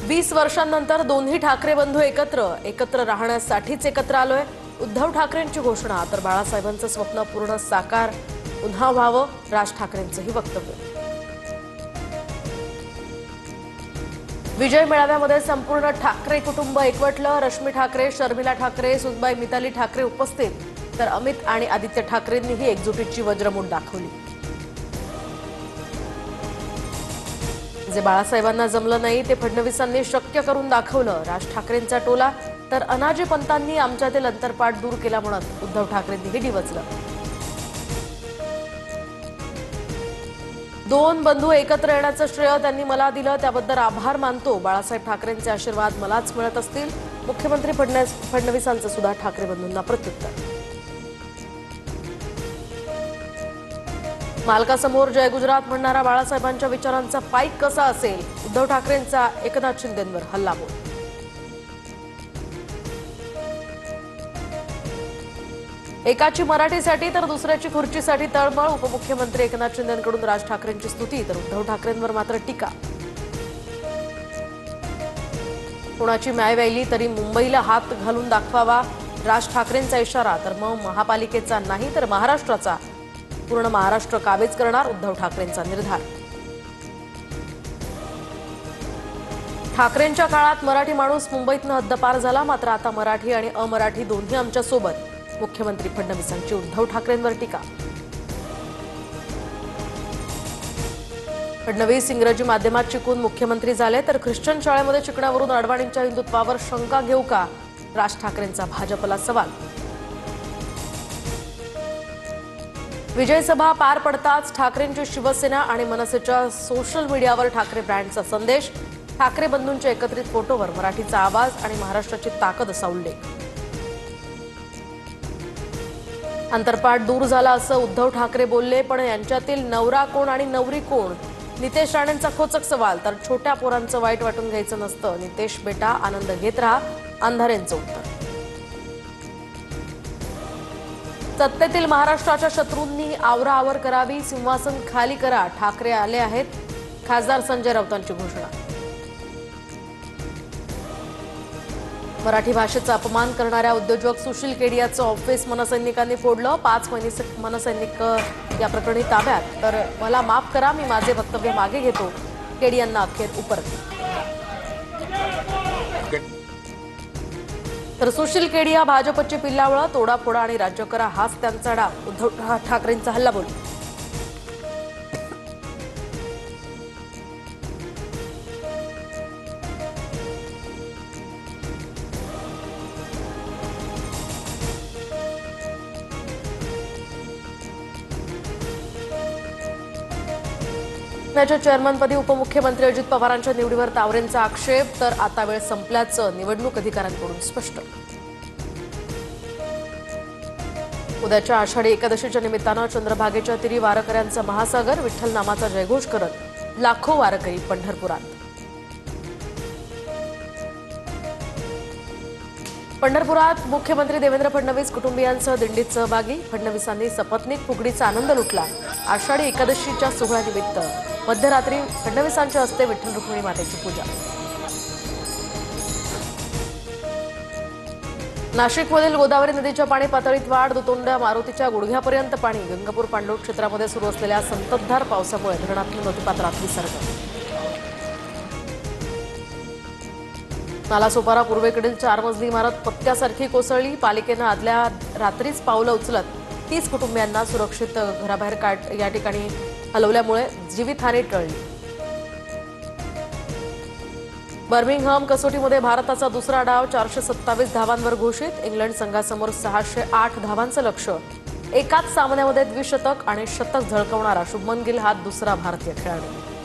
20 वर्षांनंतर दोन्ही ठाकरे बंधू एकत्र राहण्यासाठीच एकत्र आलोय। उद्धव ठाकरेंची घोषणा तर बाळासाहेबांचं स्वप्न पूर्ण साकार पुन्हा व्हावं, राज ठाकरेंचंही वक्तव्य। विजय मेळाव्यामध्ये संपूर्ण ठाकरे कुटुंब एकवटलं। रश्मी ठाकरे, शर्मिला ठाकरे, सुनबाई मिताली ठाकरे उपस्थित, तर अमित आणि आदित्य ठाकरेंनीही एकजुटीची वज्रमूठ दाखवली। जे बाळासाहेबांना जमलं नाही ते फडणवीसांनी शक्य करून दाखवलं। राज ठाकरेंचा टोला तर अनाजी पंतांनी आमच्यातील अंतरपाठ दूर केला म्हणत उद्धव ठाकरेंनीही डिवचलं। दोन बंधू एकत्र येण्याचं श्रेय त्यांनी मला दिलं, त्याबद्दल आभार मानतो। बाळासाहेब ठाकरेंचे आशीर्वाद मलाच मिळत असतील। मुख्यमंत्री फडणवीसांचं सुद्धा ठाकरे बंधूंना प्रत्युत्तर। मालकासमोर जय गुजरात म्हणणारा बाळासाहेबांच्या विचारांचा पाईक कसा असेल, उद्धव ठाकरेंचा एकनाथ शिंदेंवर हल्लाबोल। एकाची मराठीसाठी तर दुसऱ्याची खुर्चीसाठी तळमळ। उपमुख्यमंत्री एकनाथ शिंदेंकडून राज ठाकरेंची स्तुती तर उद्धव ठाकरेंवर मात्र टीका। कोणाची माय व्यायली तरी मुंबईला हात घालून दाखवावा, राज ठाकरेंचा इशारा। तर मग महापालिकेचा नाही तर महाराष्ट्राचा, पूर्ण महाराष्ट्र काबीज करणार, उद्धव ठाकरेंचा निर्धार। ठाकरेंच्या काळात मराठी माणूस मुंबईतनं हद्दपार झाला, मात्र आता मराठी आणि अमराठी दोन्ही आमच्या सोबत। मुख्यमंत्री फडणवीसांची उद्धव ठाकरेंवर टीका। फडणवीस इंग्रजी माध्यमात शिकून मुख्यमंत्री झाले तर ख्रिश्चन शाळेमध्ये शिकण्यावरून अडवाणींच्या हिंदुत्वावर शंका घेऊ का, राज ठाकरेंचा भाजपला सवाल। विजय सभा पार पडताच ठाकरेंची शिवसेना आणि मनसेच्या सोशल मीडियावर ठाकरे ब्रँडचा संदेश। ठाकरे बंधूंच्या एकत्रित फोटोवर मराठीचा आवाज आणि महाराष्ट्राची ताकद असा उल्लेख। अंतरपाठ दूर झाला असं उद्धव ठाकरे बोलले, पण यांच्यातील नवरा कोण आणि नवरी कोण, नितेश राणेंचा खोचक सवाल। तर छोट्या पोरांचं वाईट वाटून घ्यायचं नसतं, नितेश बेटा आनंद घेत राहा, अंधारेंचं उत्तर। सत्तेतील महाराष्ट्राच्या शत्रूंनी आवराआवर करावी, सिंहासन खाली करा, ठाकरे आले आहेत, खासदार संजय राऊतांची घोषणा। मराठी भाषेचा अपमान करणाऱ्या उद्योजक सुशील केडियाचं ऑफिस मनसैनिकांनी फोडलं। 5 मनसैनिक या प्रकरणी ताब्यात, तर मला माफ करा, मी माझे वक्तव्य मागे घेतो, केडियांना अखेर उपरत। तर सुशील केडिया भाजपची पिल्लावळं, तोडाफोडा आणि राज्य करा हाच त्यांचा डाव, उद्धव ठाकरेंचा हल्लाबोल। च्या चेअरमनपदी उपमुख्यमंत्री अजित पवारांच्या निवडीवर तावरेंचा आक्षेप, तर आता वेळ संपल्याचं निवडणूक अधिकाऱ्यांकडून स्पष्ट। उद्याच्या आषाढी एकादशीच्या निमित्तानं चंद्रभागेच्या तीरी वारकऱ्यांचा महासागर, विठ्ठल नामाचा जयघोष करत लाखो वारकरी पंढरपुरात। पंढरपुरात मुख्यमंत्री देवेंद्र फडणवीस कुटुंबियांसह दिंडीत सहभागी। फडणवीसांनी सपत्नीक फुगडीचा आनंद लुटला। आषाढी एकादशीच्या सोहळ्यानिमित्त मध्यरात्री फडणवीसांच्या हस्ते विठ्ठल रुक्मिणी मातेची पूजा। नाशिकमधील गोदावरी नदीच्या पाणी पातळीत वाढ, दुतोंड्या मारुतीच्या गुडघ्यापर्यंत पाणी। गंगापूर पांडव क्षेत्रामध्ये सुरू असलेल्या संततधार पावसामुळे धरणातील नदीपात्रात विसर्ग। नालासोपारा पूर्वेकडील 4 मजली इमारत पत्त्यासारखी कोसळली। पालिकेनं आदल्या रात्रीच पावलं उचलत 30 कुटुंबियांना सुरक्षित घराबाहेर या ठिकाणी हलवल्यामुळे जीवितहानी टळली। बर्मिंगहॅम कसोटीमध्ये भारताचा दुसरा डाव, 427 धावांवर घोषित। इंग्लंड संघासमोर 608 धावांचं लक्ष्य। एकाच सामन्यामध्ये द्विशतक आणि शतक झळकवणारा शुभमन गिल हा दुसरा भारतीय खेळाडू।